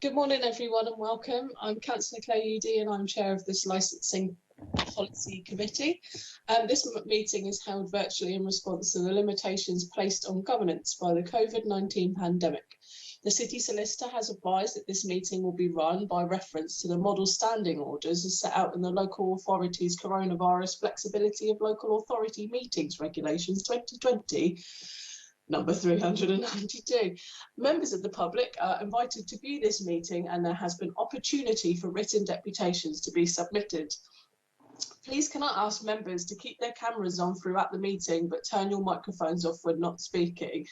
Good morning, everyone, and welcome. I'm Councillor Claire Udy, and I'm chair of this Licensing Policy Committee. This meeting is held virtually in response to the limitations placed on governance by the COVID-19 pandemic. The City Solicitor has advised that this meeting will be run by reference to the model standing orders as set out in the Local Authorities Coronavirus Flexibility of Local Authority Meetings Regulations 2020. Number 392. Members of the public are invited to view this meeting, and there has been opportunity for written deputations to be submitted. Please can I ask members to keep their cameras on throughout the meeting, but turn your microphones off when not speaking.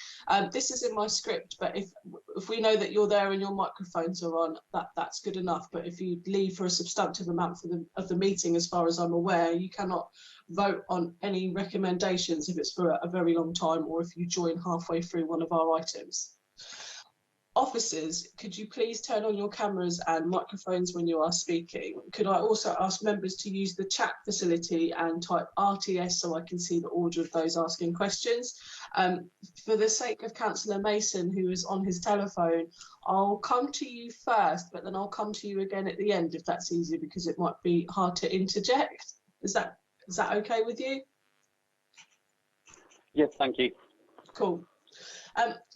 This is in my script, but if we know that you're there and your microphones are on, that's good enough. But if you leave for a substantive amount of the meeting, as far as I'm aware, you cannot vote on any recommendations if it's for a very long time, or if you join halfway through one of our items. Officers, could you please turn on your cameras and microphones when you are speaking? Could I also ask members to use the chat facility and type RTS so I can see the order of those asking questions? For the sake of Councillor Mason, who is on his telephone, I'll come to you first, but then I'll come to you again at the end if that's easier, because it might be hard to interject. Is that okay with you? Yes, thank you. Cool.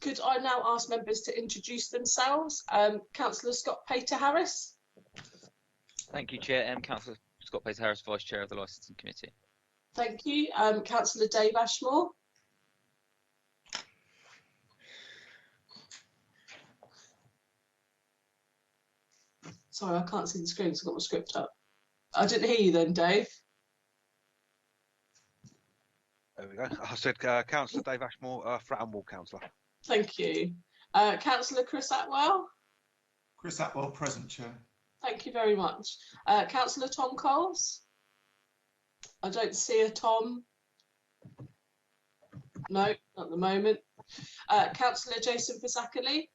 Could I now ask members to introduce themselves? Councillor Scott Pater-Harris. Thank you, Chair. Councillor Scott Pater-Harris, Vice Chair of the Licensing Committee. Thank you. Councillor Dave Ashmore. Sorry, I can't see the screen, so I've got my script up. I didn't hear you then, Dave. There we go. I said Councillor Dave Ashmore, Fratton Wall Councillor. Thank you. Councillor Chris Atwell. Chris Atwell, present, Chair. Thank you very much. Councillor Tom Coles. I don't see a Tom. No, not at the moment. Councillor Jason Fasakali.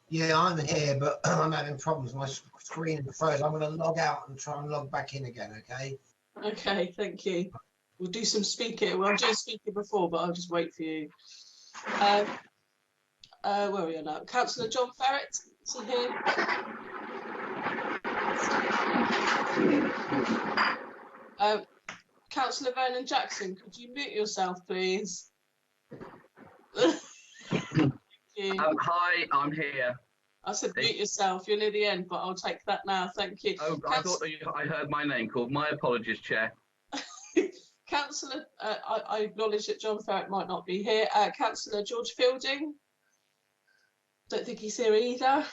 Yeah, I'm here, but I'm having problems. My screen froze. I'm going to log out and try and log back in again, okay? Okay, thank you. We'll do some speaking. Well, I'm doing speaking before, but I'll just wait for you. Where are we now? Councillor John Ferret, is he here? Councillor Vernon Jackson, could you mute yourself, please? Thank you. Hi, I'm here. I said mute yourself. You're near the end, but I'll take that now. Thank you. Oh, I thought I heard my name called. My apologies, Chair. Councillor, I acknowledge that John Ferret might not be here. Councillor George Fielding. Don't think he's here either.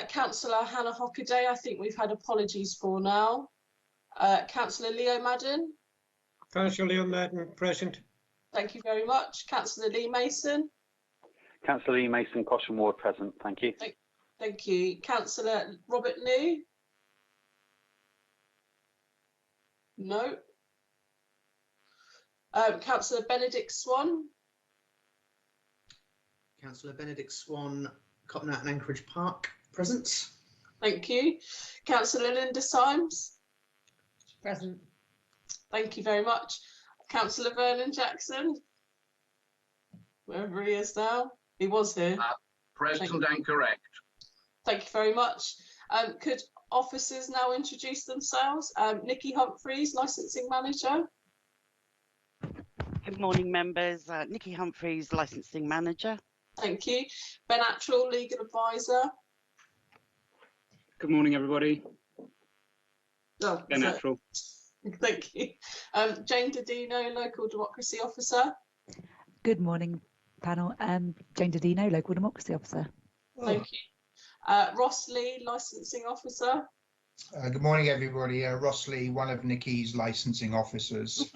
Councillor Hannah Hockaday, I think we've had apologies for now. Councillor Leo Madden. Councillor Leo Madden, present. Thank you very much. Councillor Lee Mason. Councillor Lee Mason, Cosham Ward, present. Thank you. Thank you. Councillor Robert New. No. Councillor Benedict Swan. Councillor Benedict Swan, Cotton and Anchorage Park, present. Thank you. Councillor Linda Symes. Present. Thank you very much. Councillor Vernon Jackson. Wherever he is now. He was here. Present and correct. Thank you very much. Could officers now introduce themselves? Nikki Humphreys, Licensing Manager. Good morning, members. Nikki Humphreys, Licensing Manager. Thank you. Ben Attrell, Legal Advisor. Good morning, everybody. Oh, Ben Attrell. Thank you. Jane Dodino, Local Democracy Officer. Good morning, panel. Jane Dodino, Local Democracy Officer. Thank you. Ross Lee, Licensing Officer. Good morning, everybody. Ross Lee, one of Nikki's licensing officers.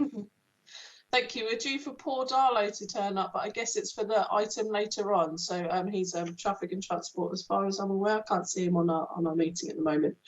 Thank you. We're due for Paul Darlow to turn up, but I guess it's for the item later on. So he's traffic and transport, as far as I'm aware. I can't see him on our meeting at the moment.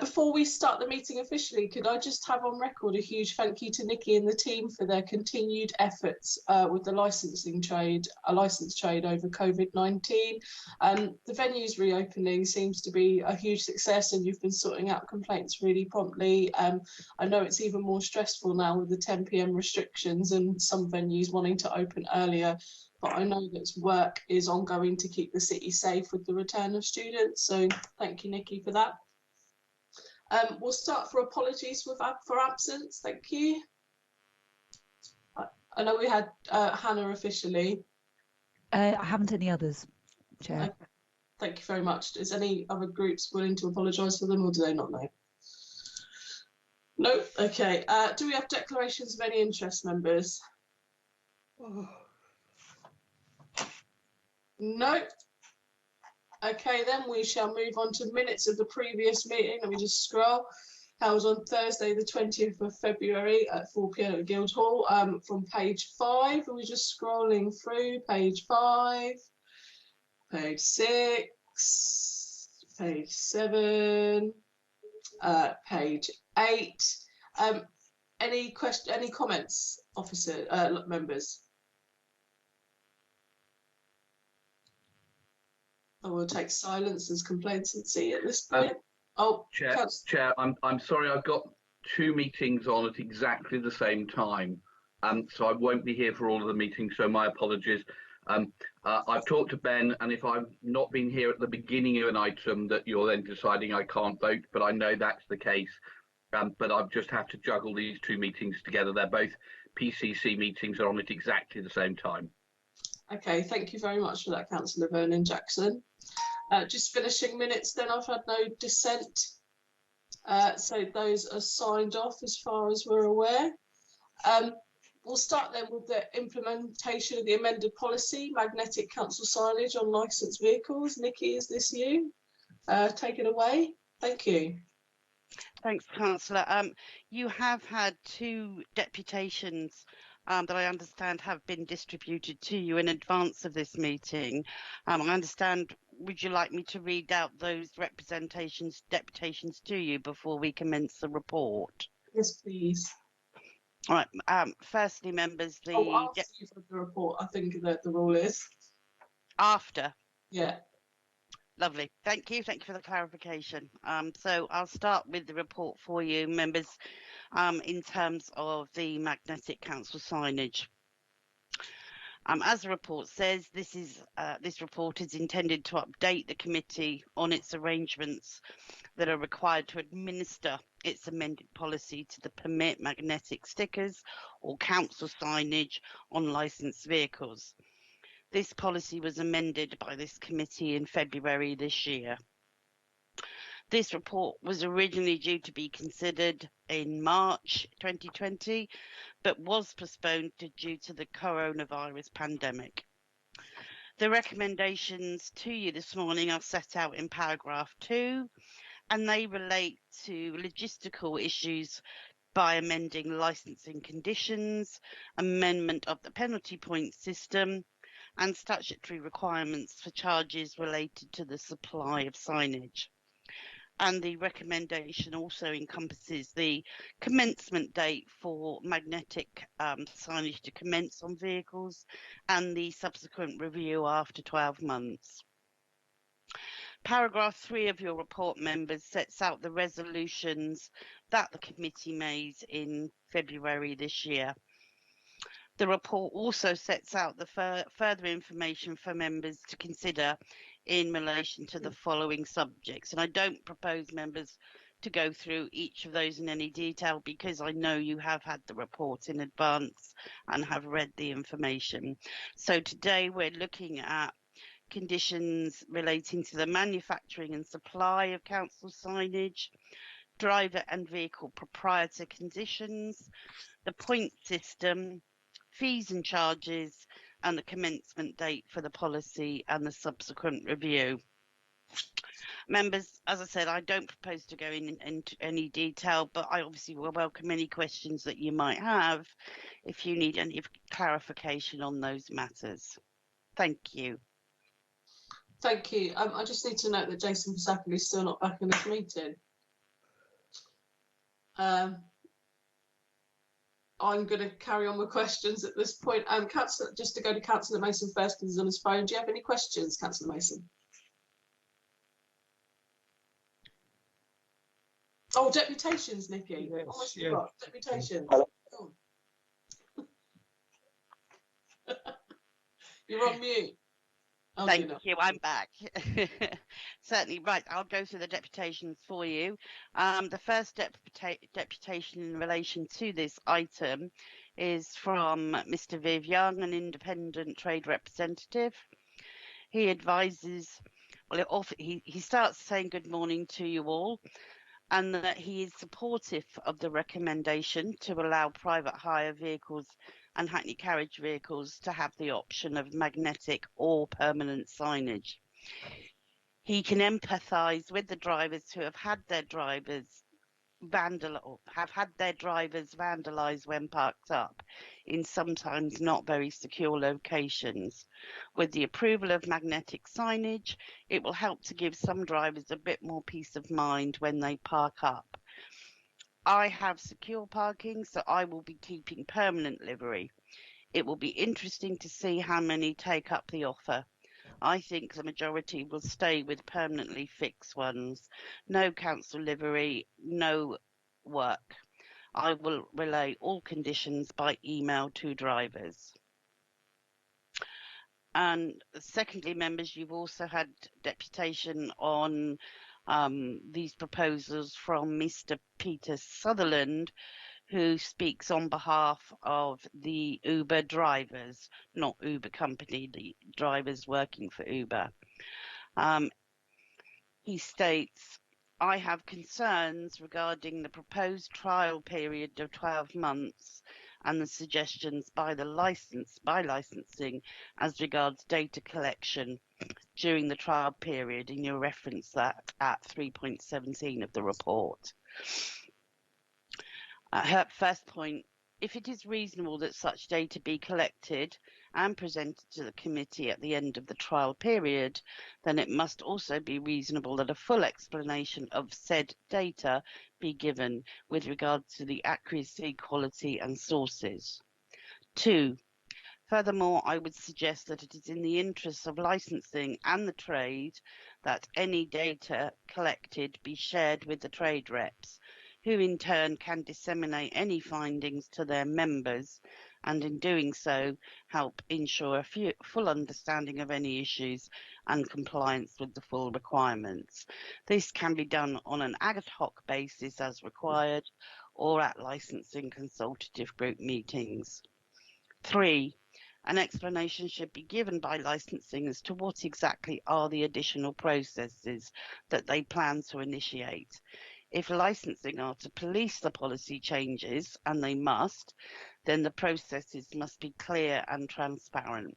Before we start the meeting officially, could I just have on record a huge thank you to Nikki and the team for their continued efforts with the licensing trade, license trade over COVID-19. The venue's reopening seems to be a huge success, and you've been sorting out complaints really promptly. I know it's even more stressful now with the 10 PM restrictions and some venues wanting to open earlier. but I know that work is ongoing to keep the city safe with the return of students. So thank you, Nikki, for that. We'll start for apologies for absence. Thank you. I know we had Hannah officially. I haven't any others, Chair. Okay. Thank you very much. Is any other groups willing to apologise for them, or do they not know? No. Okay. Do we have declarations of any interest, members? No. Okay, then we shall move on to minutes of the previous meeting. Let me just scroll. Held on Thursday, the 20th of February at 4 p.m. at Guildhall. From page 5, we're just scrolling through page 5, page 6, page 7, page 8. Any comments, members? I will take silence as complacency at this point. Chair, I'm sorry, I've got 2 meetings on at exactly the same time, so I won't be here for all of the meetings. So my apologies. I've talked to Ben, and if I've not been here at the beginning of an item, that you're then deciding I can't vote. But I know that's the case. But I just have to juggle these 2 meetings together. They're both PCC meetings, are on at exactly the same time. Okay, thank you very much for that, Councillor Vernon Jackson. Just finishing minutes then, I've had no dissent. So those are signed off as far as we're aware. We'll start then with the implementation of the amended policy, magnetic council signage on licensed vehicles. Nikki, is this you? Take it away. Thank you. Thanks, Councillor. You have had 2 deputations that I understand have been distributed to you in advance of this meeting. I understand, would you like me to read out those deputations to you before we commence the report? Yes, please. All right. Firstly, members, after you've read the report, I think that the rule is. After? Yeah. Lovely. Thank you. Thank you for the clarification. So I'll start with the report for you, members, in terms of the magnetic council signage. As the report says, this report is intended to update the committee on its arrangements that are required to administer its amended policy to permit magnetic stickers or council signage on licensed vehicles. This policy was amended by this committee in February this year. This report was originally due to be considered in March 2020, but was postponed due to the coronavirus pandemic. The recommendations to you this morning are set out in paragraph 2, and they relate to logistical issues by amending licensing conditions, amendment of the penalty point system, and statutory requirements for charges related to the supply of signage. And the recommendation also encompasses the commencement date for magnetic signage to commence on vehicles and the subsequent review after 12 months. Paragraph 3 of your report, members, sets out the resolutions that the committee made in February this year. The report also sets out the further information for members to consider in relation to the following subjects. And I don't propose members to go through each of those in any detail because I know you have had the report in advance and have read the information. So today we're looking at conditions relating to the manufacturing and supply of council signage, driver and vehicle proprietor conditions, the point system, fees and charges, and the commencement date for the policy and the subsequent review. Members, as I said, I don't propose to go into any detail, but I obviously will welcome any questions that you might have if you need any clarification on those matters. Thank you. Thank you. I just need to note that Jason Pasackel is still not back in this meeting. I'm going to carry on with questions at this point. Councillor, just to go to Councillor Mason first because he's on his phone. Do you have any questions, Councillor Mason? Oh, deputations, Nikki. Yes, Almost yeah. forgot. Deputations. You're on mute. Oh, Thank you're not. you, I'm back. Certainly, right, I'll go through the deputations for you. The first deputation in relation to this item is from Mr. Viv Young, an independent trade representative. He advises, well, he starts saying good morning to you all, and that he is supportive of the recommendation to allow private hire vehicles and hackney carriage vehicles to have the option of magnetic or permanent signage. He can empathise with the drivers who have had their drivers vandalised when parked up in sometimes not very secure locations. With the approval of magnetic signage, it will help to give some drivers a bit more peace of mind when they park up. I have secure parking, so I will be keeping permanent livery. It will be interesting to see how many take up the offer. I think the majority will stay with permanently fixed ones. No council livery, no work. I will relay all conditions by email to drivers. And secondly, members, you've also had deputation on these proposals from Mr. Peter Sutherland, who speaks on behalf of the Uber drivers, not Uber company, the drivers working for Uber. He states, I have concerns regarding the proposed trial period of 12 months and the suggestions by licensing as regards data collection during the trial period, and you reference that at 3.17 of the report. Her first point, if it is reasonable that such data be collected and presented to the committee at the end of the trial period, then it must also be reasonable that a full explanation of said data be given with regard to the accuracy, quality and sources. 2. Furthermore, I would suggest that it is in the interests of licensing and the trade that any data collected be shared with the trade reps, who in turn can disseminate any findings to their members, and in doing so help ensure a full understanding of any issues and compliance with the full requirements. This can be done on an ad hoc basis as required, or at licensing consultative group meetings. 3. An explanation should be given by licensing as to what exactly are the additional processes that they plan to initiate. If licensing are to police the policy changes, and they must, then the processes must be clear and transparent.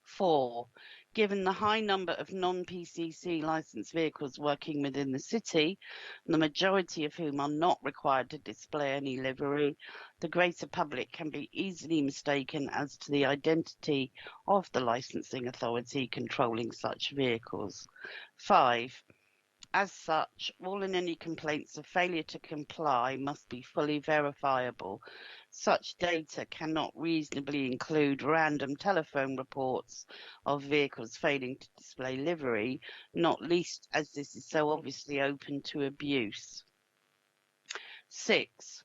4. Given the high number of non-PCC licensed vehicles working within the city, the majority of whom are not required to display any livery, the greater public can be easily mistaken as to the identity of the licensing authority controlling such vehicles. 5. As such, all and any complaints of failure to comply must be fully verifiable. Such data cannot reasonably include random telephone reports of vehicles failing to display livery, not least as this is so obviously open to abuse. 6.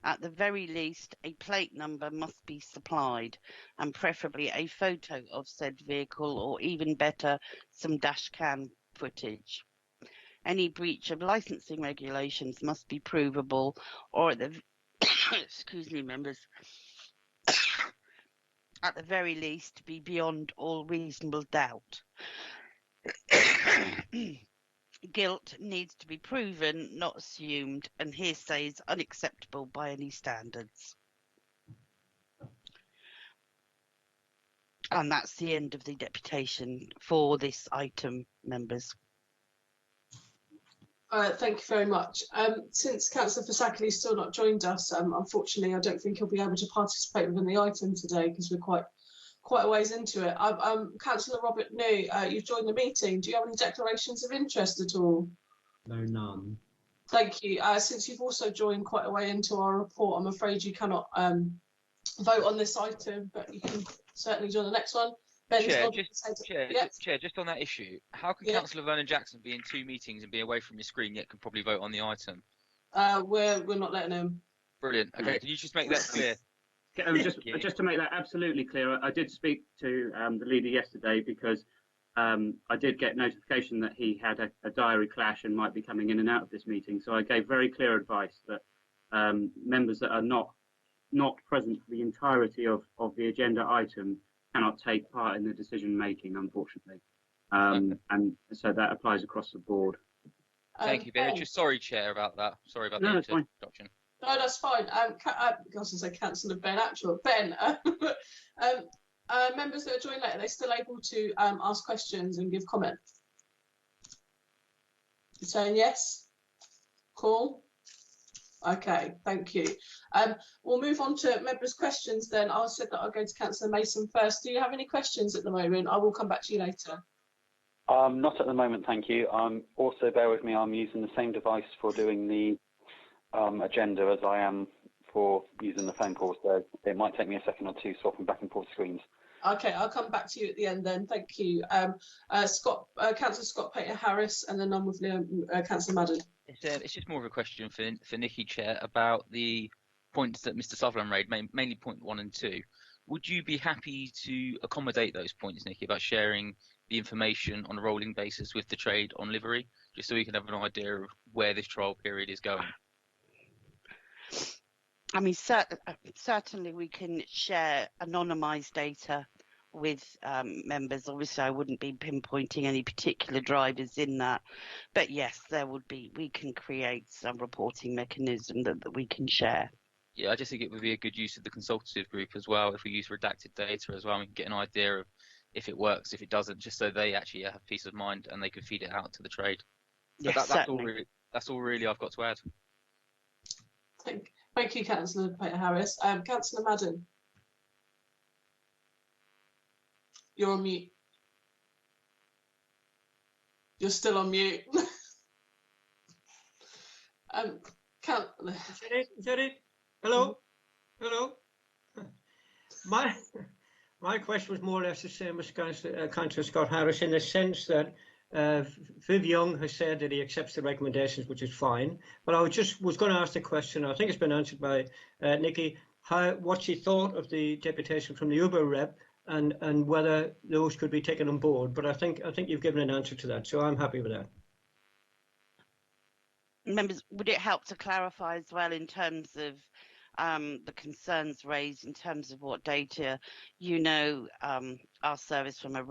At the very least, a plate number must be supplied, and preferably a photo of said vehicle, or even better, some dashcam footage. Any breach of licensing regulations must be provable, or at the excuse me, members, at the very least be beyond all reasonable doubt. Guilt needs to be proven, not assumed, and hearsay is unacceptable by any standards. And that's the end of the deputation for this item, members. Thank you very much. Since Councillor Fasakali has still not joined us, unfortunately, I don't think he'll be able to participate within the item today because we're quite a ways into it. Councillor Robert New, you've joined the meeting. Do you have any declarations of interest at all? No, none. Thank you. Since you've also joined quite a way into our report, I'm afraid you cannot vote on this item, but you can certainly join the next one. Chair, just on that issue, how can Councillor Vernon Jackson be in 2 meetings and be away from his screen yet can probably vote on the item? We're not letting him. Brilliant. Okay, can you just make that clear? Just to make that absolutely clear, I did speak to the leader yesterday because I did get notification that he had a diary clash and might be coming in and out of this meeting. So I gave very clear advice that members that are not present for the entirety of the agenda item cannot take part in the decision making, unfortunately. And so that applies across the board. Thank you, Ben. Just sorry, Chair, about that. Sorry about the introduction. No, that's fine. I was going to say Councillor Ben, actual Ben. Members that are joining later, they're still able to ask questions and give comment. You're saying yes? Cool. Okay, thank you. We'll move on to members' questions then. I said that I'll go to Councillor Mason first. Do you have any questions at the moment? I will come back to you later. Not at the moment, thank you. Also, bear with me, I'm using the same device for doing the agenda as I am for using the phone call, so it might take me a second or two swapping back and forth screens. Okay, I'll come back to you at the end then. Thank you. Councillor Scott Pater Harris, and then I'm with Councillor Madden. It's just more of a question for Nikki, Chair, about the points that Mr. Sutherland made, mainly point 1 and 2. Would you be happy to accommodate those points, Nikki, about sharing the information on a rolling basis with the trade on livery, just so we can have an idea of where this trial period is going? I mean, certainly we can share anonymised data with members. Obviously, I wouldn't be pinpointing any particular drivers in that, but yes, there would be. We can create some reporting mechanism that we can share. Yeah, I just think it would be a good use of the consultative group as well if we use redacted data as well. We can get an idea of if it works, if it doesn't, just so they actually have peace of mind and they can feed it out to the trade. Yes, that's all really I've got to add. Thank you, Councillor Pater Harris. Councillor Madden, you're on mute. You're still on mute. Is that it? Hello? Hello? My question was more or less the same as Councillor Scott Harris, in the sense that Viv Young has said that he accepts the recommendations, which is fine. But I was going to ask the question, I think it's been answered by Nikki, what she thought of the deputation from the Uber rep and whether those could be taken on board. But I think you've given an answer to that, so I'm happy with that. Members, would it help to clarify as well in terms of the concerns raised in terms of what data, our service from a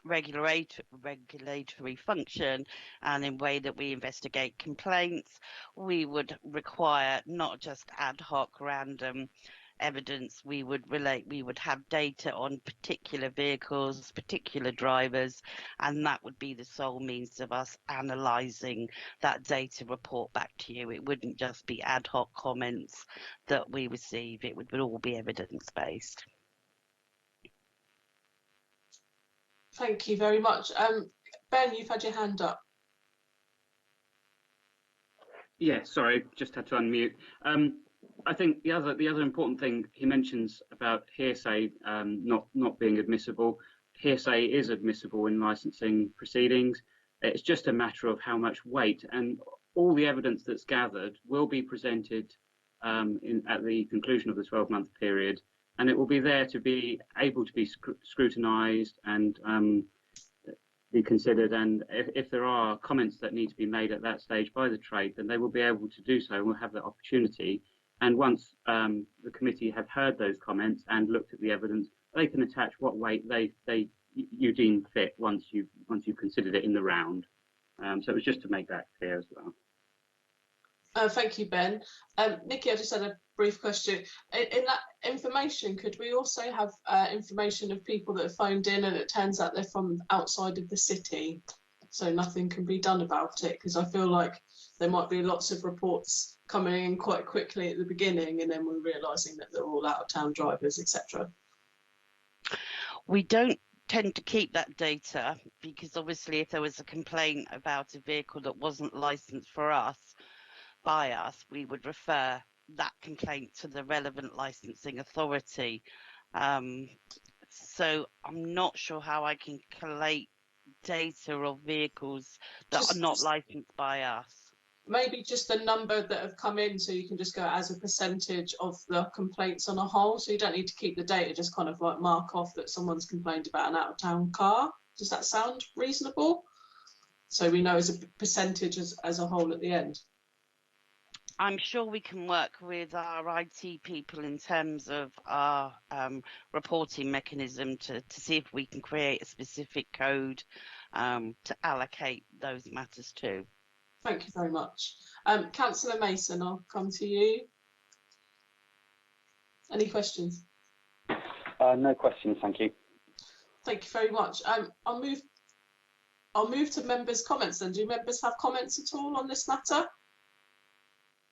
regulatory function and in way that we investigate complaints, we would require not just ad hoc random evidence. We would have data on particular vehicles, particular drivers, and that would be the sole means of us analysing that data report back to you. It wouldn't just be ad hoc comments that we receive. It would all be evidence based. Thank you very much. Ben, you've had your hand up. Yeah, sorry, just had to unmute. I think the other important thing he mentions about hearsay not being admissible. Hearsay is admissible in licensing proceedings. It's just a matter of how much weight, and all the evidence that's gathered will be presented at the conclusion of the 12-month period, and it will be there to be able to be scrutinised and be considered. And if there are comments that need to be made at that stage by the trade, then they will be able to do so and will have that opportunity. And once the committee have heard those comments and looked at the evidence, they can attach what weight you deem fit once you've considered it in the round. So it was just to make that clear as well. Thank you, Ben. Nikki, I just had a brief question. In that information, could we also have information of people that have phoned in and it turns out they're from outside of the city, so nothing can be done about it? Because I feel like there might be lots of reports coming in quite quickly at the beginning, and then we're realising that they're all out-of-town drivers, etc. We don't tend to keep that data because obviously if there was a complaint about a vehicle that wasn't licensed by us, we would refer that complaint to the relevant licensing authority. So I'm not sure how I can collate data of vehicles that are not licensed by us. maybe just the number that have come in, so you can just go as a percentage of the complaints on a whole. So you don't need to keep the data, just kind of like mark off that someone's complained about an out-of-town car. Does that sound reasonable? So we know as a percentage as a whole at the end. I'm sure we can work with our IT people in terms of our reporting mechanism to see if we can create a specific code to allocate those matters to. Thank you very much. Councillor Mason, I'll come to you. Any questions? No questions, thank you. Thank you very much. I'll move to members' comments then. Do members have comments at all on this matter?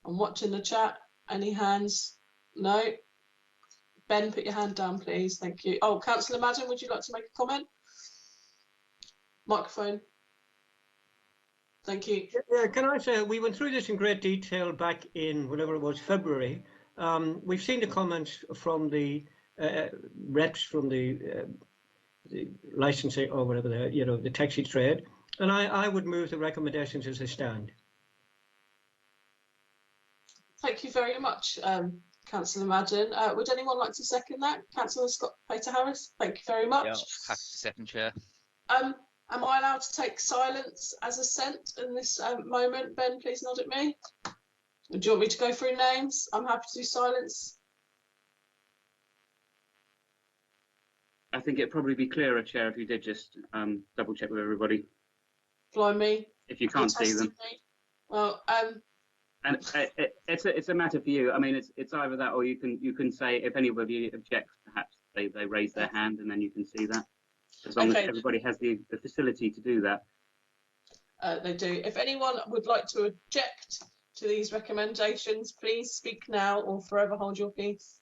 I'm watching the chat. Any hands? No. Ben, put your hand down, please. Thank you. Oh, Councillor Madden, would you like to make a comment? Microphone. Thank you. Yeah, can I say, we went through this in great detail back in whenever it was February. We've seen the comments from the reps from the licensing or whatever, the taxi trade, and I would move the recommendations as they stand. Thank you very much, Councillor Madden. Would anyone like to second that? Councillor Scott Peter Harris, thank you very much. Yeah, happy to second, Chair. Am I allowed to take silence as assent in this moment? Ben, please nod at me. Do you want me to go through names? I'm happy to do silence. I think it'd probably be clearer, Chair, if you did just double check with everybody. Blimey. If you can't see them. Me. Well, and it's a matter for you. I mean, it's either that, or you can say if anybody objects, perhaps they raise their hand, and then you can see that. As long as everybody has the facility to do that. They do. If anyone would like to object to these recommendations, please speak now or forever hold your peace.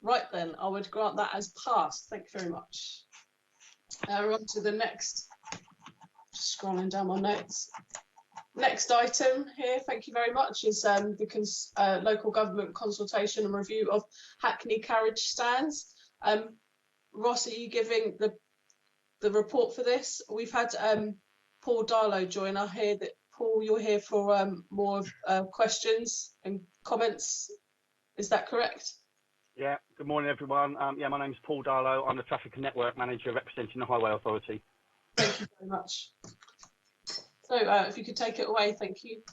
Right then, I would grant that as passed. Thank you very much. We're on to the next. Just scrolling down my notes. Next item here, thank you very much, is the local government consultation and review of Hackney carriage stands. Ross, are you giving the report for this? We've had Paul Darlow join. I hear that, Paul, you're here for more questions and comments. Is that correct? Yeah, good morning, everyone. Yeah, my name's Paul Darlow. I'm the Traffic and Network Manager representing the Highway Authority. Thank you very much. So if you could take it away, thank you.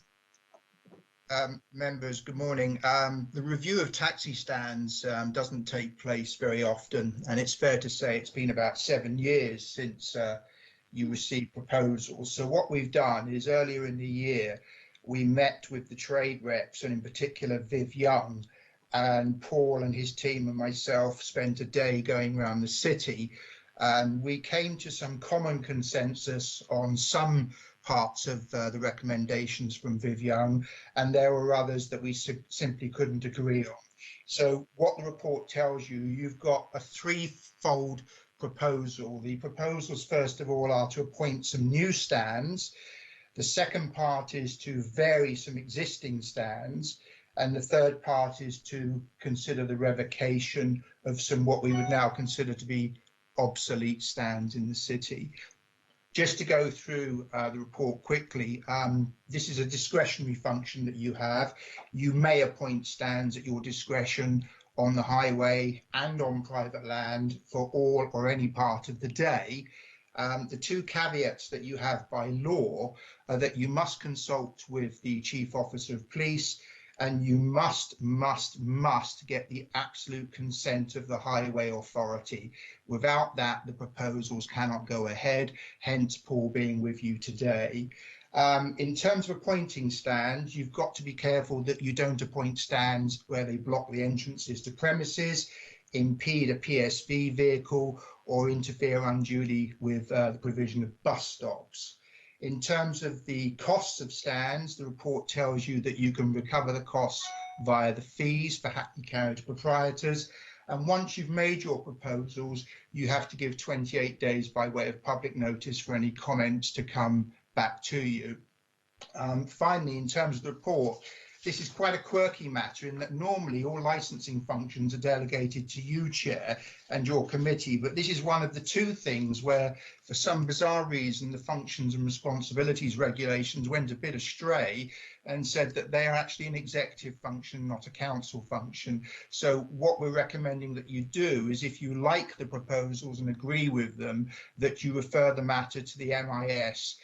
Members, good morning. The review of taxi stands doesn't take place very often, and it's fair to say it's been about 7 years since you received proposals. So what we've done is earlier in the year, we met with the trade reps, and in particular Viv Young, and Paul and his team and myself spent a day going around the city, and we came to some common consensus on some parts of the recommendations from Viv Young, and there were others that we simply couldn't agree on. So what the report tells you, you've got a threefold proposal. The proposals, first of all, are to appoint some new stands. The second part is to vary some existing stands. And the third part is to consider the revocation of some what we would now consider to be obsolete stands in the city. Just to go through the report quickly, this is a discretionary function that you have. You may appoint stands at your discretion on the highway and on private land for all or any part of the day. The two caveats that you have by law are that you must consult with the Chief Officer of Police, and you must get the absolute consent of the Highway Authority. Without that, the proposals cannot go ahead, hence Paul being with you today. In terms of appointing stands, you've got to be careful that you don't appoint stands where they block the entrances to premises, impede a PSV vehicle, or interfere unduly with the provision of bus stops. In terms of the costs of stands, the report tells you that you can recover the costs via the fees for Hackney carriage proprietors. And once you've made your proposals, you have to give 28 days by way of public notice for any comments to come back to you. Finally, in terms of the report, this is quite a quirky matter in that normally all licensing functions are delegated to you, Chair, and your committee, but this is one of the two things where, for some bizarre reason, the functions and responsibilities regulations went a bit astray and said that they are actually an executive function, not a council function. So what we're recommending that you do is, if you like the proposals and agree with them, that you refer the matter to the MIS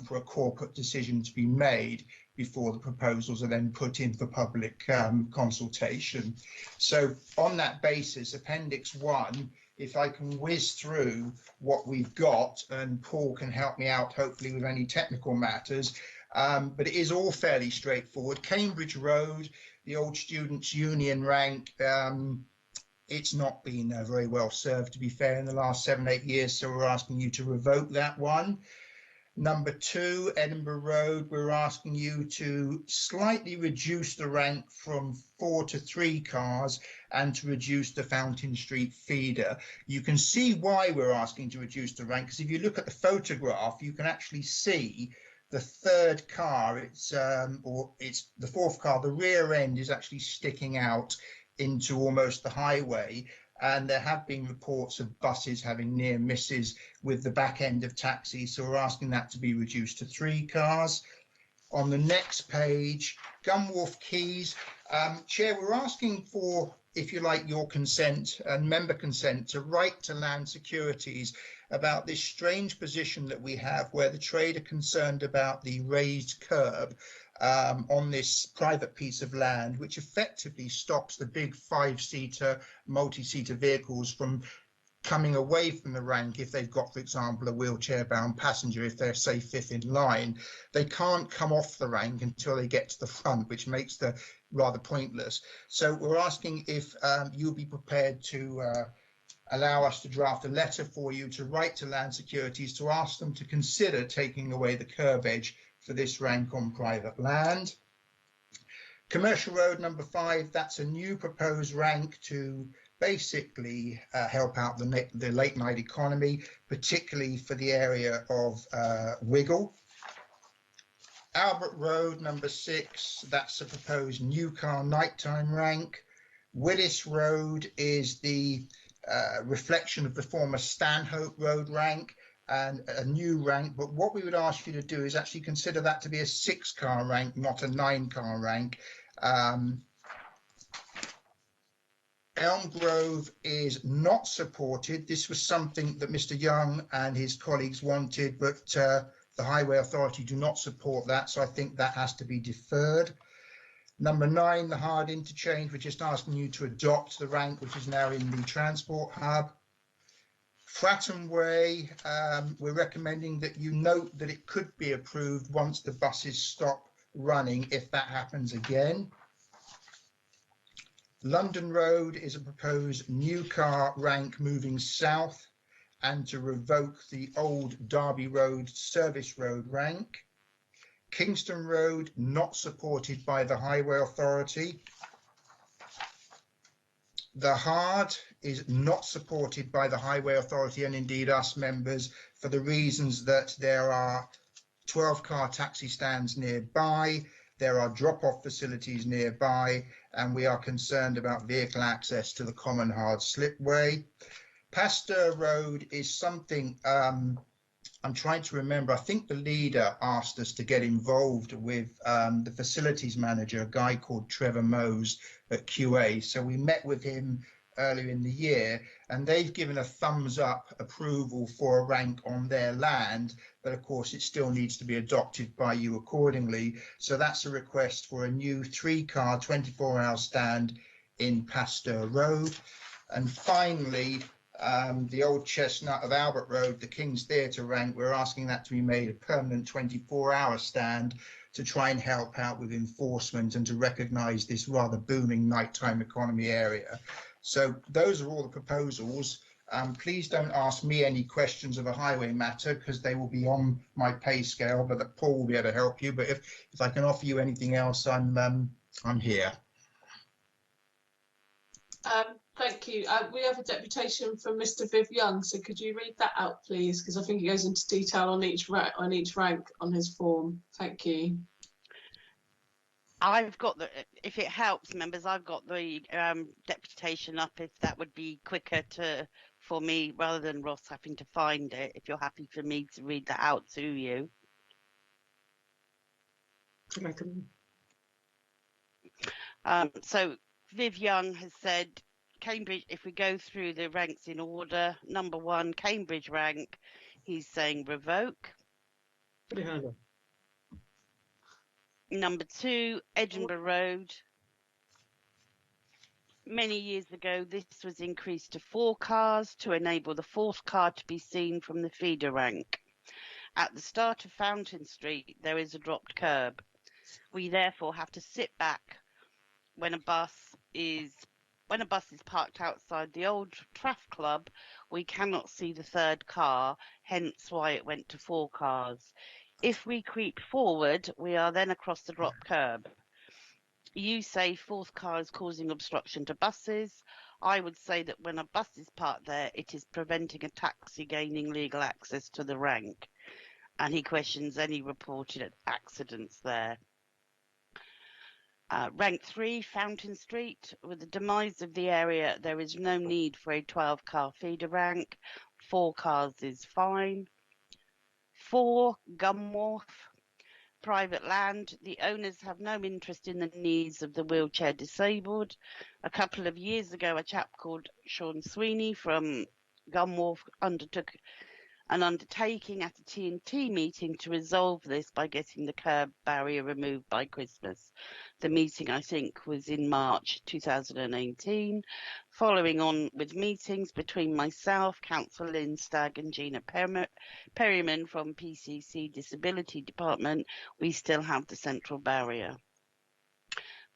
for a corporate decision to be made before the proposals are then put in for public consultation. So on that basis, Appendix 1, if I can whiz through what we've got, and Paul can help me out hopefully with any technical matters, but it is all fairly straightforward. Cambridge Road, the old Students' Union rank, it's not been very well served, to be fair, in the last 7-8 years, so we're asking you to revoke that one. Number 2, Edinburgh Road, we're asking you to slightly reduce the rank from 4 to 3 cars and to reduce the Fountain Street feeder. You can see why we're asking to reduce the rank, because if you look at the photograph, you can actually see the third car, it's the fourth car, the rear end is actually sticking out into almost the highway. And there have been reports of buses having near misses with the back end of taxis, so we're asking that to be reduced to 3 cars. On the next page, Gunwharf Quays. Chair, we're asking for, if you like, your consent and member consent to write to Land Securities about this strange position that we have where the trade are concerned about the raised curb on this private piece of land, which effectively stops the big 5-seater, multi-seater vehicles from coming away from the rank if they've got, for example, a wheelchair-bound passenger. If they're, say, 5th in line, they can't come off the rank until they get to the front, which makes the rather pointless. So we're asking if you'll be prepared to allow us to draft a letter for you to write to Land Securities to ask them to consider taking away the curb edge for this rank on private land. Commercial Road number 5, that's a new proposed rank to basically help out the late night economy, particularly for the area of Wiggle. Albert Road number 6, that's a proposed new car nighttime rank. Willis Road is the reflection of the former Stanhope Road rank and a new rank, but what we would ask you to do is actually consider that to be a 6-car rank, not a 9-car rank. Elm Grove is not supported. This was something that Mr. Young and his colleagues wanted, but the Highway Authority do not support that, so I think that has to be deferred. Number 9, the hard interchange, we're just asking you to adopt the rank, which is now in the transport hub. Fratton Way, we're recommending that you note that it could be approved once the buses stop running, if that happens again. London Road is a proposed new car rank moving south and to revoke the old Derby Road service road rank. Kingston Road, not supported by the Highway Authority. The Hard is not supported by the Highway Authority and indeed us members for the reasons that there are 12-car taxi stands nearby, there are drop-off facilities nearby, and we are concerned about vehicle access to the common hard slipway. Pasteur Road is something I'm trying to remember. I think the leader asked us to get involved with the facilities manager, a guy called Trevor Mose at QA. So we met with him earlier in the year, and they've given a thumbs up approval for a rank on their land, but of course it still needs to be adopted by you accordingly. So that's a request for a new 3-car 24-hour stand in Pasteur Road. And finally, the old chestnut of Albert Road, the King's Theatre rank, we're asking that to be made a permanent 24-hour stand to try and help out with enforcement and to recognise this rather booming nighttime economy area. So those are all the proposals. Please don't ask me any questions of a highway matter because they will be on my pay scale, but that Paul will be able to help you. But if I can offer you anything else, I'm here. Thank you. We have a deputation from Mr. Viv Young, so could you read that out, please? Because I think it goes into detail on each rank on his form. Thank you. I've got the, if it helps members, I've got the deputation up if that would be quicker for me rather than Ross having to find it, if you're happy for me to read that out to you. So Viv Young has said Cambridge, if we go through the ranks in order, number 1, Cambridge rank, he's saying revoke. Number 2, Edinburgh Road. Many years ago, this was increased to 4 cars to enable the 4th car to be seen from the feeder rank. At the start of Fountain Street, there is a dropped curb. We therefore have to sit back when a bus is parked outside the old Traff Club. We cannot see the 3rd car, hence why it went to 4 cars. If we creep forward, we are then across the drop curb. You say 4th car is causing obstruction to buses. I would say that when a bus is parked there, it is preventing a taxi gaining legal access to the rank. And he questions any reported accidents there. Rank 3, Fountain Street. With the demise of the area, there is no need for a 12-car feeder rank. 4 cars is fine. 4, Gunwharf. Private land. The owners have no interest in the needs of the wheelchair disabled. A couple of years ago, a chap called Sean Sweeney from Gunwharf undertook an undertaking at a T&T meeting to resolve this by getting the curb barrier removed by Christmas. The meeting, I think, was in March 2018. Following on with meetings between myself, Councillor Lynn Stagg and Gina Perryman from PCC Disability Department, we still have the central barrier.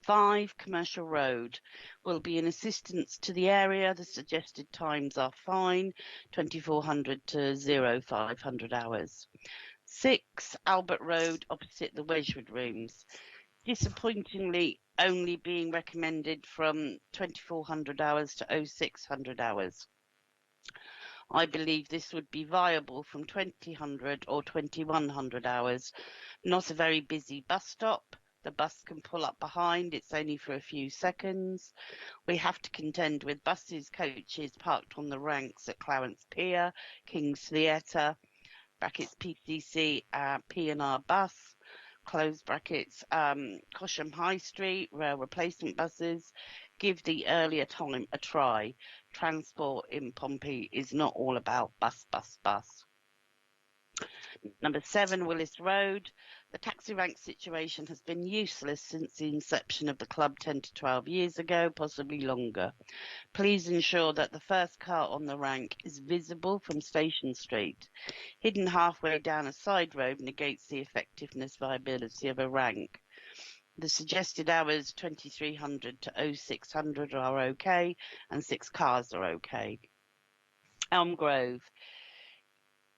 5, Commercial Road will be an assistance to the area. The suggested times are fine, 2400 to 0500 hours. 6, Albert Road opposite the Wedgwood Rooms. Disappointingly, only being recommended from 2400 hours to 0600 hours. I believe this would be viable from 2000 or 2100 hours. Not a very busy bus stop. The bus can pull up behind, it's only for a few seconds. We have to contend with buses, coaches parked on the ranks at Clarence Pier, King's Theatre, brackets PCC, P&R bus, close brackets, Cosham High Street, rail replacement buses. Give the earlier time a try. Transport in Pompey is not all about bus. Number 7, Willis Road. The taxi rank situation has been useless since the inception of the club 10 to 12 years ago, possibly longer. Please ensure that the first car on the rank is visible from Station Street. Hidden halfway down a side road negates the effectiveness viability of a rank. The suggested hours 2300 to 0600 are okay, and 6 cars are okay. Elm Grove.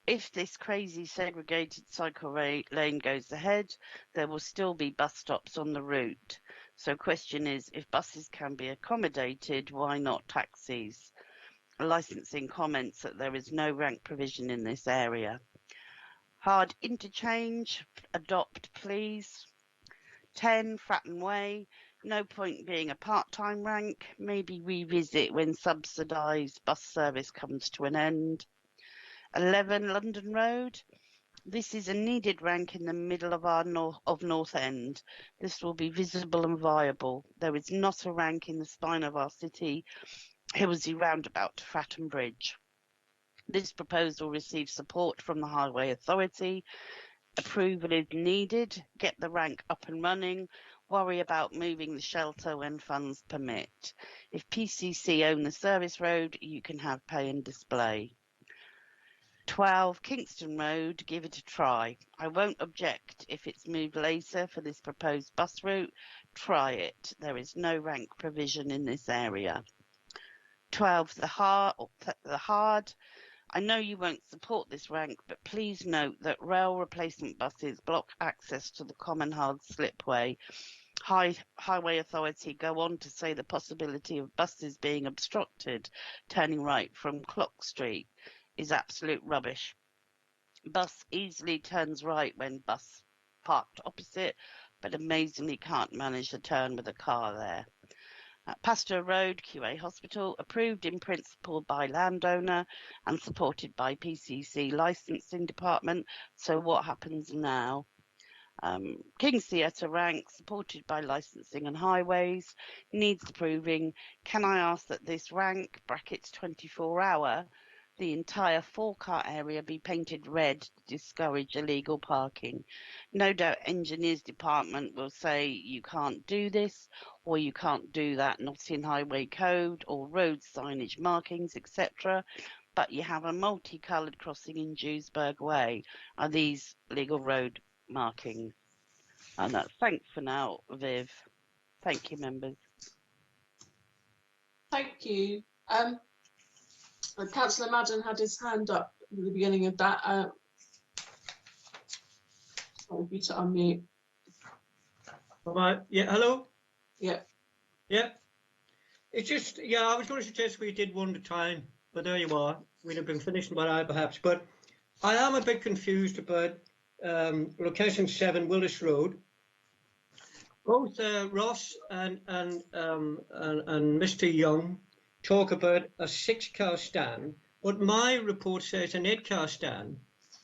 If this crazy segregated cycle lane goes ahead, there will still be bus stops on the route. So question is, if buses can be accommodated, why not taxis? Licensing comments that there is no rank provision in this area. Hard interchange, adopt please. 10, Fratton Way. No point being a part-time rank. Maybe revisit when subsidised bus service comes to an end. 11, London Road. This is a needed rank in the middle of our North End. This will be visible and viable. There is not a rank in the spine of our city, Hillsey Roundabout to Fratton Bridge. This proposal receives support from the Highway Authority. Approval is needed. Get the rank up and running. Worry about moving the shelter when funds permit. If PCC own the service road, you can have pay and display. 12, Kingston Road, give it a try. I won't object if it's moved later for this proposed bus route. Try it. There is no rank provision in this area. 12, the Hard. I know you won't support this rank, but please note that rail replacement buses block access to the Common Hard slipway. Highway Authority go on to say the possibility of buses being obstructed turning right from Clock Street is absolute rubbish. Bus easily turns right when bus parked opposite. but amazingly can't manage the turn with a car there. Pasteur Road, QA Hospital, approved in principle by landowner and supported by PCC licensing department. So what happens now? King's Theatre rank, supported by licensing and highways, needs approving. Can I ask that this rank, brackets 24-hour, the entire 4-car area be painted red to discourage illegal parking? No doubt engineers department will say you can't do this or you can't do that, not in highway code or road signage markings, etc. But you have a multicoloured crossing in Dewsburg Way. Are these legal road markings? And that's thanks for now, Viv. Thank you, members. Thank you. Councillor Madden had his hand up at the beginning of that. Sorry for you to unmute. Right. Yeah, hello? Yeah. Yeah. It's just, yeah, I was going to suggest we did one at a time, but there you are. We'd have been finished by now, perhaps. But I am a bit confused about location 7, Willis Road. Both Ross and Mr. Young talk about a 6-car stand, but my report says an 8-car stand.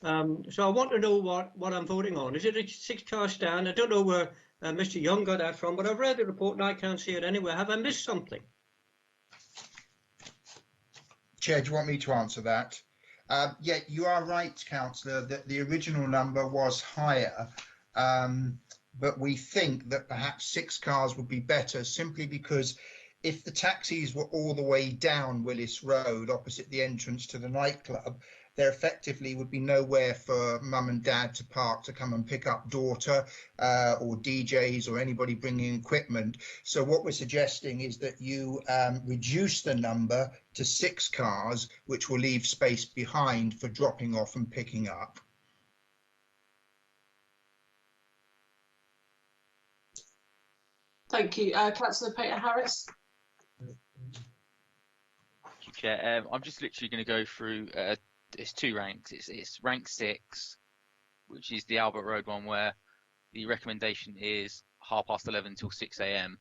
So I want to know what I'm voting on. Is it a 6-car stand? I don't know where Mr. Young got that from, but I've read the report and I can't see it anywhere. Have I missed something? Chair, do you want me to answer that? Yeah, you are right, Councillor, that the original number was higher, but we think that perhaps 6 cars would be better, simply because if the taxis were all the way down Willis Road opposite the entrance to the nightclub, there effectively would be nowhere for mum and dad to park to come and pick up daughter or DJs or anybody bringing equipment. So what we're suggesting is that you reduce the number to 6 cars, which will leave space behind for dropping off and picking up. Thank you. Councillor Peter Harris. Thank you, Chair. I'm just literally going to go through. It's 2 ranks. It's rank 6, which is the Albert Road one, where the recommendation is 11:30 till 6 a.m.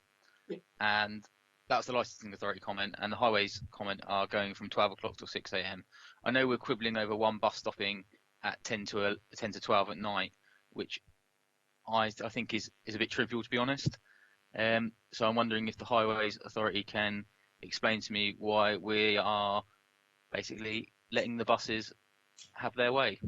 And that's the licensing authority comment, and the highways comment are going from 12 o'clock till 6 a.m. I know we're quibbling over one bus stopping at 10 to 12 at night, which I think is a bit trivial, to be honest. So I'm wondering if the highways authority can explain to me why we are basically letting the buses have their way.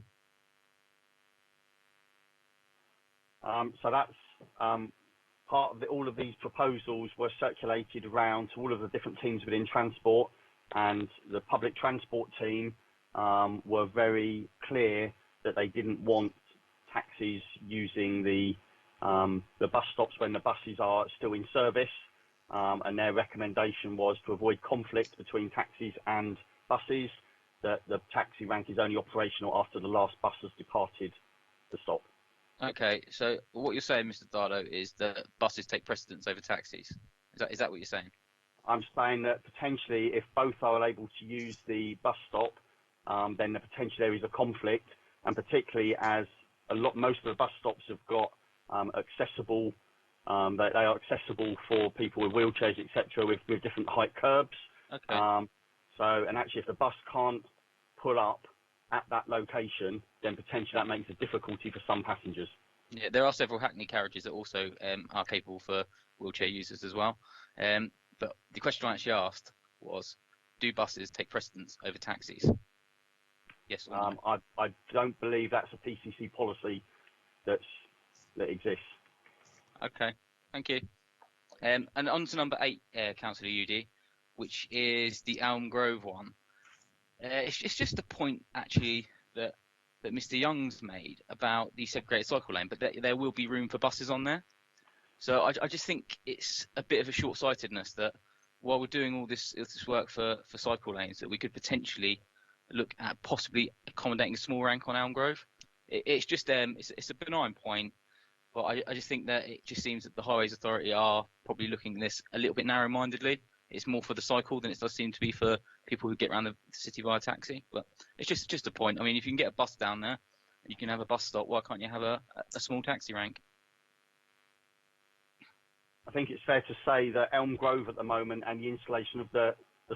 So that's part of all of these proposals were circulated around to all of the different teams within transport, and the public transport team were very clear that they didn't want taxis using the bus stops when the buses are still in service, and their recommendation was to avoid conflict between taxis and buses, that the taxi rank is only operational after the last bus has departed the stop. Okay, so what you're saying, Mr. Dardo, is that buses take precedence over taxis. Is that what you're saying? I'm saying that potentially, if both are able to use the bus stop, then potentially there is a conflict, and particularly as most of the bus stops have got accessible. They are accessible for people with wheelchairs, etc., with different height curbs. Okay. And actually, if the bus can't pull up at that location, then potentially that makes a difficulty for some passengers. Yeah, there are several Hackney carriages that also are capable for wheelchair users as well. But the question I actually asked was, do buses take precedence over taxis? Yes or no? I don't believe that's a PCC policy that exists. Okay, thank you. And on to number 8, Councillor UD, which is the Elm Grove one. It's just a point actually that Mr. Young's made about the segregated cycle lane, but there will be room for buses on there. So I just think it's a bit of a short-sightedness that while we're doing all this work for cycle lanes, that we could potentially look at possibly accommodating a small rank on Elm Grove. It's just it's a benign point, but I just think that it just seems that the Highways Authority are probably looking at this a little bit narrow-mindedly. It's more for the cycle than it does seem to be for people who get around the city via taxi. But it's just a point. I mean, if you can get a bus down there, you can have a bus stop. Why can't you have a small taxi rank? think it's fair to say that Elm Grove at the moment and the installation of the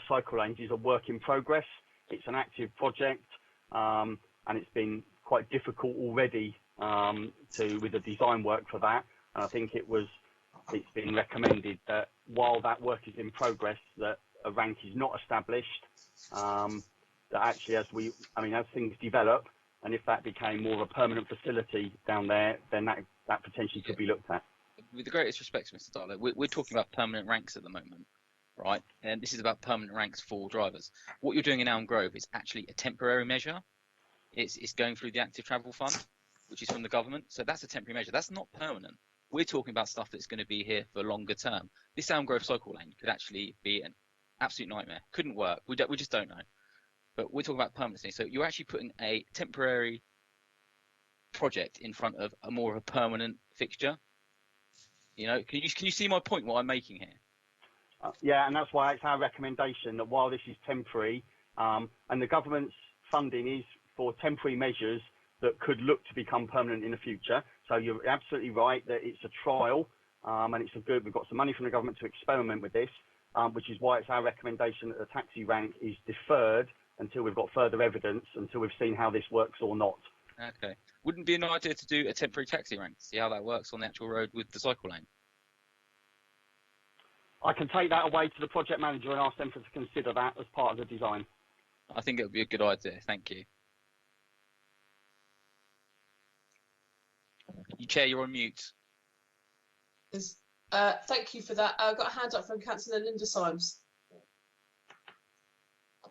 cycle lanes is a work in progress. It's an active project, and it's been quite difficult already with the design work for that. And I think it's been recommended that while that work is in progress, that a rank is not established. That actually, as things develop, and if that became more of a permanent facility down there, then that potentially could be looked at. With the greatest respect, Mr. Darlow, we're talking about permanent ranks at the moment, right? And this is about permanent ranks for drivers. What you're doing in Elm Grove is actually a temporary measure. It's going through the Active Travel Fund, which is from the government. So that's a temporary measure. That's not permanent. We're talking about stuff that's going to be here for longer term. This Elm Grove cycle lane could actually be an absolute nightmare. Couldn't work. We just don't know. But we're talking about permanency. So you're actually putting a temporary project in front of a more of a permanent fixture. You know, can you see my point? What I'm making here? Yeah, and that's why it's our recommendation that while this is temporary, and the government's funding is for temporary measures that could look to become permanent in the future. So you're absolutely right that it's a trial, and we've got some money from the government to experiment with this, which is why it's our recommendation that the taxi rank is deferred until we've got further evidence, until we've seen how this works or not. Okay. Wouldn't it be an idea to do a temporary taxi rank, see how that works on the actual road with the cycle lane? I can take that away to the project manager and ask them to consider that as part of the design. I think it would be a good idea. Thank you. Chair, you're on mute. Thank you for that. I've got a hand up from Councillor Linda Symes.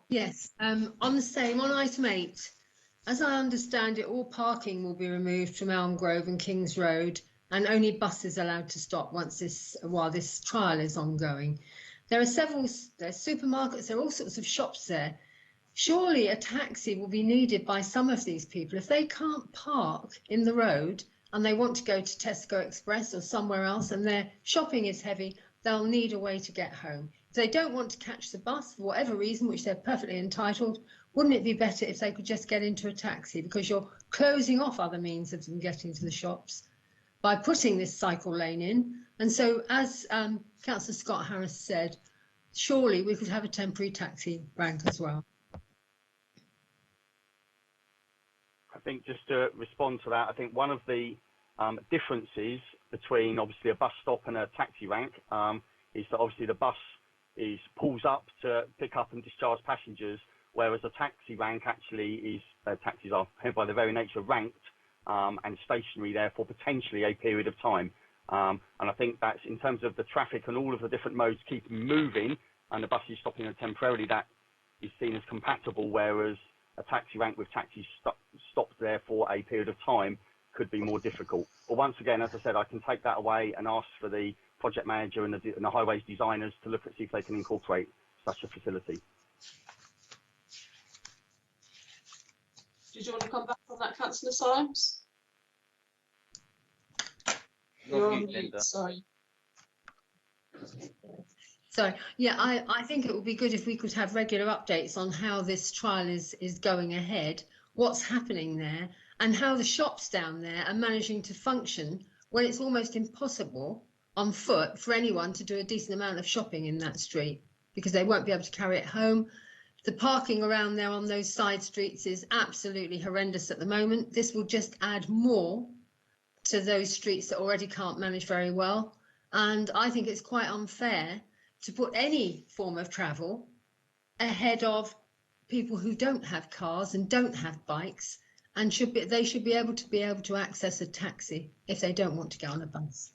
Yes, on the same, on item 8, as I understand it, all parking will be removed from Elm Grove and Kings Road, and only buses allowed to stop while this trial is ongoing. There's supermarkets, there are all sorts of shops there. Surely a taxi will be needed by some of these people. If they can't park in the road and they want to go to Tesco Express or somewhere else and their shopping is heavy, they'll need a way to get home. If they don't want to catch the bus for whatever reason, which they're perfectly entitled, wouldn't it be better if they could just get into a taxi, because you're closing off other means of them getting to the shops by putting this cycle lane in? And so, as Councillor Scott Harris said, surely we could have a temporary taxi rank as well. I think just to respond to that, I think one of the differences between obviously a bus stop and a taxi rank is that obviously the bus pulls up to pick up and discharge passengers, whereas a taxi rank actually taxis are by their very nature ranked and stationary there for potentially a period of time. And I think that's, in terms of the traffic and all of the different modes keep moving, and the bus is stopping them temporarily, that is seen as compatible, whereas a taxi rank with taxis stopped there for a period of time could be more difficult. But once again, as I said, I can take that away and ask for the project manager and the highways designers to look at, see if they can incorporate such a facility. Did you want to come back on that, Councillor Symes? You're on mute, sorry. So, yeah, I think it would be good if we could have regular updates on how this trial is going ahead, what's happening there, and how the shops down there are managing to function when it's almost impossible on foot for anyone to do a decent amount of shopping in that street, because they won't be able to carry it home. The parking around there on those side streets is absolutely horrendous at the moment. This will just add more to those streets that already can't manage very well. And I think it's quite unfair to put any form of travel ahead of people who don't have cars and don't have bikes, and they should be able to access a taxi if they don't want to get on a bus.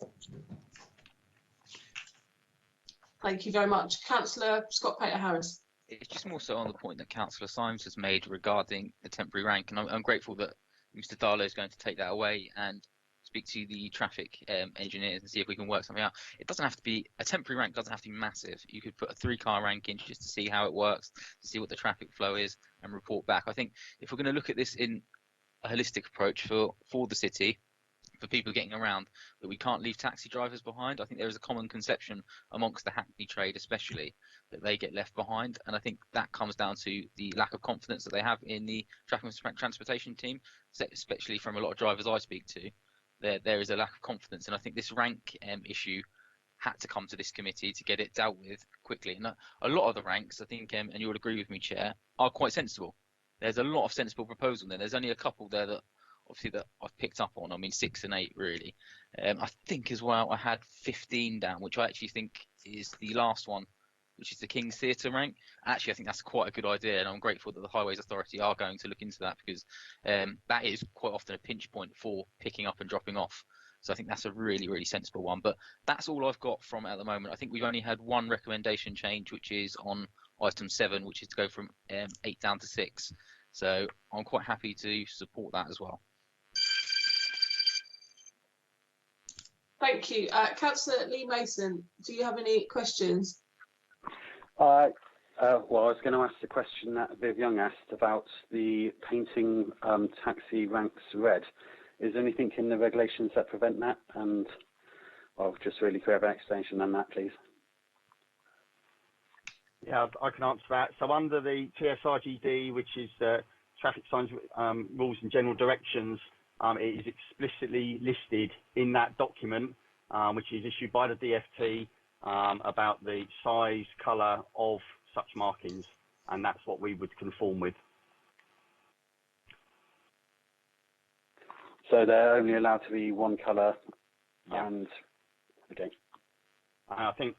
Thank you very much. Councillor Scott Pater Harris. It's just more so on the point that Councillor Symes has made regarding the temporary rank, and I'm grateful that Mr. Darlow is going to take that away and speak to the traffic engineers and see if we can work something out. It doesn't have to be a temporary rank, doesn't have to be massive. You could put a 3-car rank in just to see how it works, to see what the traffic flow is, and report back. I think if we're going to look at this in a holistic approach for the city, for people getting around, that we can't leave taxi drivers behind. I think there is a common conception amongst the hackney trade especially that they get left behind, and I think that comes down to the lack of confidence that they have in the traffic and transportation team, especially from a lot of drivers I speak to. There is a lack of confidence, and I think this rank issue had to come to this committee to get it dealt with quickly. And a lot of the ranks, I think, and you would agree with me, Chair, are quite sensible. There's a lot of sensible proposal there. There's only a couple there that obviously that I've picked up on. I mean, 6 and 8 really. I think as well I had 15 down, which I actually think is the last one, which is the King's Theatre rank. Actually, I think that's quite a good idea, and I'm grateful that the Highways Authority are going to look into that, because that is quite often a pinch point for picking up and dropping off. So I think that's a really, really sensible one. But that's all I've got from it at the moment. I think we've only had one recommendation change, which is on item 7, which is to go from 8 down to 6. So I'm quite happy to support that as well. Thank you. Councillor Lee Mason, do you have any questions? Well, I was going to ask the question that Viv Young asked about the painting taxi ranks red. Is there anything in the regulations that prevent that? And I'll just really clear an explanation on that, please. Yeah, I can answer that. So under the TSRGD, which is traffic signs rules and general directions, it is explicitly listed in that document, which is issued by the DFT, about the size, colour of such markings, and that's what we would conform with. So they're only allowed to be one colour, yeah. And okay. I think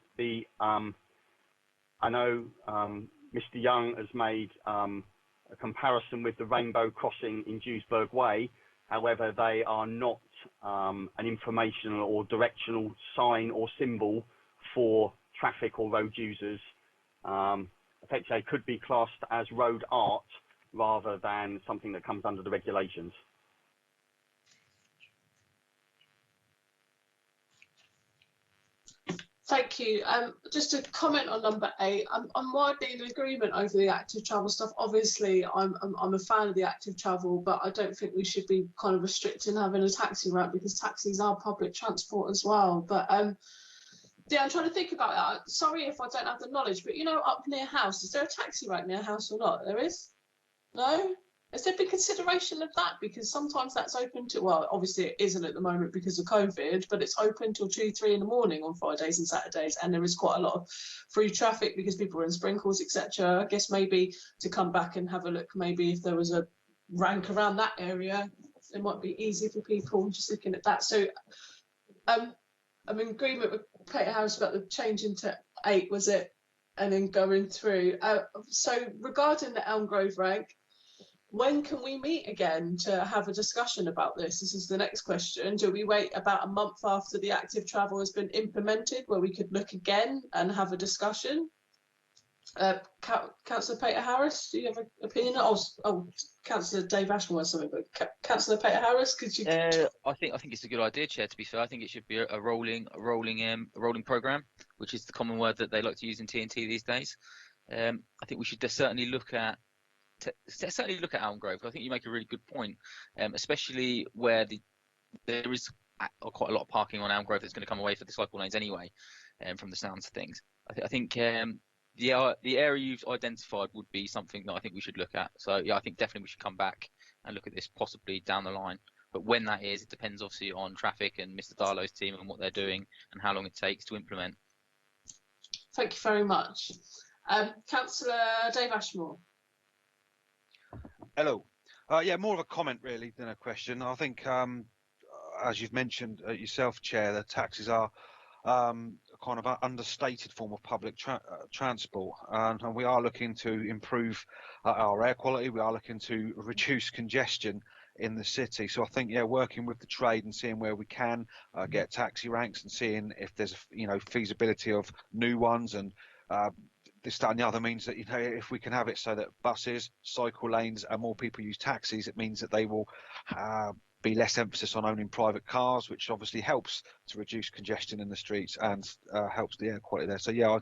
I know Mr. Young has made a comparison with the rainbow crossing in Dewsburg Way. However, they are not an informational or directional sign or symbol for traffic or road users. Effectively, they could be classed as road art rather than something that comes under the regulations. Thank you. Just to comment on number 8, I'm widely in agreement over the active travel stuff. Obviously, I'm a fan of the active travel, but I don't think we should be kind of restricting having a taxi route, because taxis are public transport as well. But yeah, I'm trying to think about that. Sorry if I don't have the knowledge, but you know, up near house, is there a taxi route near house or not? There is? No? Has there been consideration of that? Because sometimes that's open to, well, obviously it isn't at the moment because of COVID, but it's open till 2, 3 in the morning on Fridays and Saturdays, and there is quite a lot of free traffic because people are in sprinkles, etc. I guess maybe to come back and have a look, maybe if there was a rank around that area, it might be easy for people just looking at that. So I'm in agreement with Peter Harris about the change into 8, was it? And then going through. So regarding the Elm Grove rank, when can we meet again to have a discussion about this? This is the next question. Do we wait about a month after the active travel has been implemented where we could look again and have a discussion? Councillor Peter Harris, do you have an opinion? Oh, Councillor Dave Ashmore has something, but Councillor Peter Harris, could you? I think it's a good idea, Chair. To be fair, I think it should be a rolling programme, which is the common word that they like to use in TNT these days. I think we should certainly look at Elm Grove. I think you make a really good point, especially where there is quite a lot of parking on Elm Grove that's going to come away for the cycle lanes anyway, from the sounds of things. I think the area you've identified would be something that I think we should look at. So yeah, I think definitely we should come back and look at this possibly down the line. But when that is, it depends obviously on traffic and Mr. Darlow's team and what they're doing and how long it takes to implement. Thank you very much. Councillor Dave Ashmore. Hello. Yeah, more of a comment really than a question. I think, as you've mentioned yourself, Chair, the taxis are kind of an understated form of public transport, and we are looking to improve our air quality. We are looking to reduce congestion in the city. So I think, yeah, working with the trade and seeing where we can get taxi ranks and seeing if there's, feasibility of new ones and this, that and the other means that, if we can have it so that buses, cycle lanes and more people use taxis, it means that they will be less emphasis on owning private cars, which obviously helps to reduce congestion in the streets and helps the air quality there. So yeah,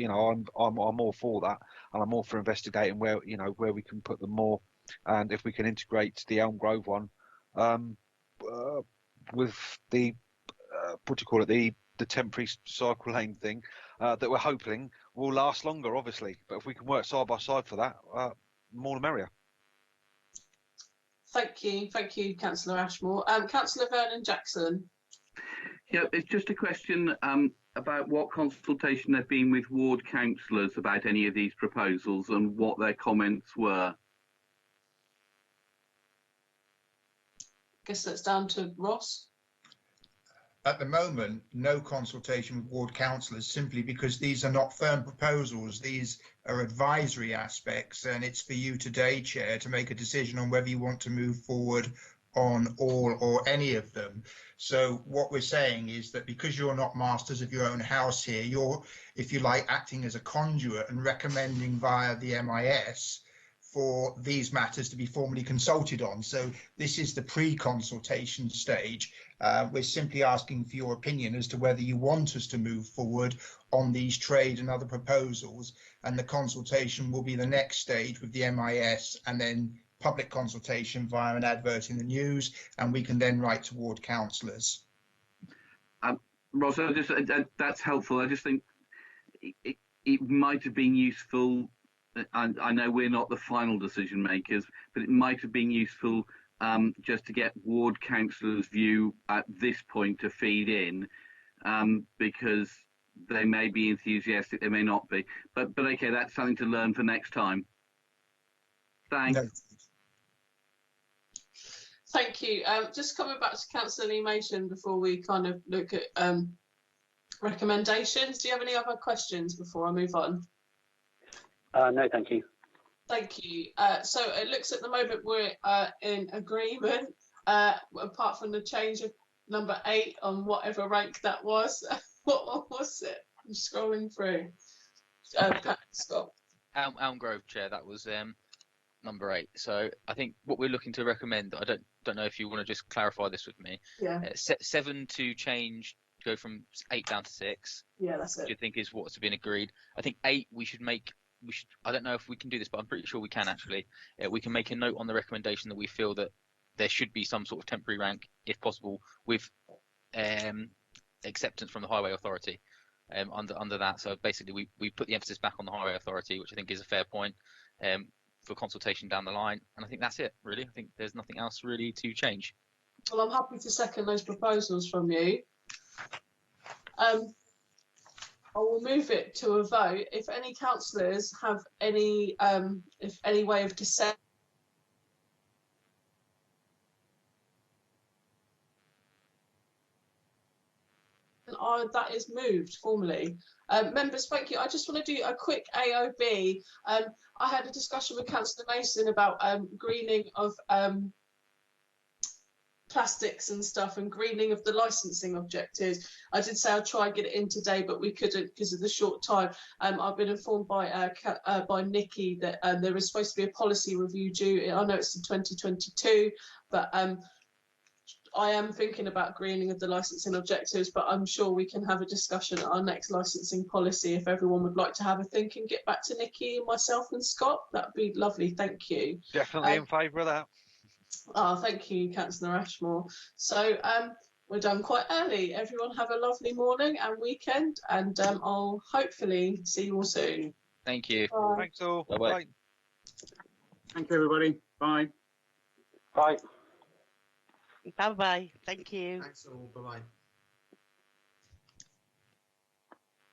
I'm all for that, and I'm all for investigating where we can put them more, and if we can integrate the Elm Grove one with the the temporary cycle lane thing that we're hoping will last longer, obviously. But if we can work side by side for that, more the merrier. Thank you, Councillor Ashmore. Councillor Vernon Jackson. Yeah, it's just a question about what consultation there'd been with ward councillors about any of these proposals and what their comments were. Guess that's down to Ross. At the moment, no consultation with ward councillors, simply because these are not firm proposals. These are advisory aspects, and it's for you today, Chair, to make a decision on whether you want to move forward on all or any of them. So what we're saying is that because you're not masters of your own house here, you're, if you like, acting as a conduit and recommending via the MIS for these matters to be formally consulted on. So this is the pre-consultation stage. We're simply asking for your opinion as to whether you want us to move forward on these trade and other proposals, and the consultation will be the next stage with the MIS, and then public consultation via an advert in the news, and we can then write toward councillors. Ross, that's helpful. I just think it might have been useful. I know we're not the final decision makers, but it might have been useful just to get ward councillors' view at this point to feed in, because they may be enthusiastic, they may not be. But okay, that's something to learn for next time. Thanks. No. Thank you. Just coming back to Councillor Lee-Mason before we kind of look at recommendations. Do you have any other questions before I move on? No, thank you. Thank you. So it looks at the moment we're in agreement, apart from the change of number 8 on whatever rank that was. What was it? I'm scrolling through. Scott. Elm Grove Chair, that was number 8. So I think what we're looking to recommend, I don't know if you want to just clarify this with me. Yeah. 7 to change, go from 8 down to 6. Yeah, that's it. Do you think is what's been agreed? I think 8 we should, I don't know if we can do this, but I'm pretty sure we can actually. We can make a note on the recommendation that we feel that there should be some sort of temporary rank, if possible, with acceptance from the Highway Authority under that. So basically we put the emphasis back on the Highway Authority, which I think is a fair point for consultation down the line. And I think that's it, really. I think there's nothing else really to change. Well, I'm happy to second those proposals from you. I will move it to a vote. If any councillors have any way of dissent, that is moved formally. Members, thank you. I just want to do a quick AOB. I had a discussion with Councillor Mason about greening of plastics and stuff and greening of the licensing objectives. I did say I'd try and get it in today, but we couldn't because of the short time. I've been informed by Nikki that there is supposed to be a policy review due. I know it's in 2022, but I am thinking about greening of the licensing objectives, but I'm sure we can have a discussion at our next licensing policy if everyone would like to have a think and get back to Nikki and myself and Scott. That'd be lovely. Thank you. Definitely in favour of that. Oh, thank you, Councillor Ashmore. So we're done quite early. Everyone have a lovely morning and weekend, and I'll hopefully see you all soon. Thank you. Bye. Thanks all. Bye-bye. Bye. Thank you, everybody. Bye. Bye. Bye bye. Thank you. Thanks all. Bye bye.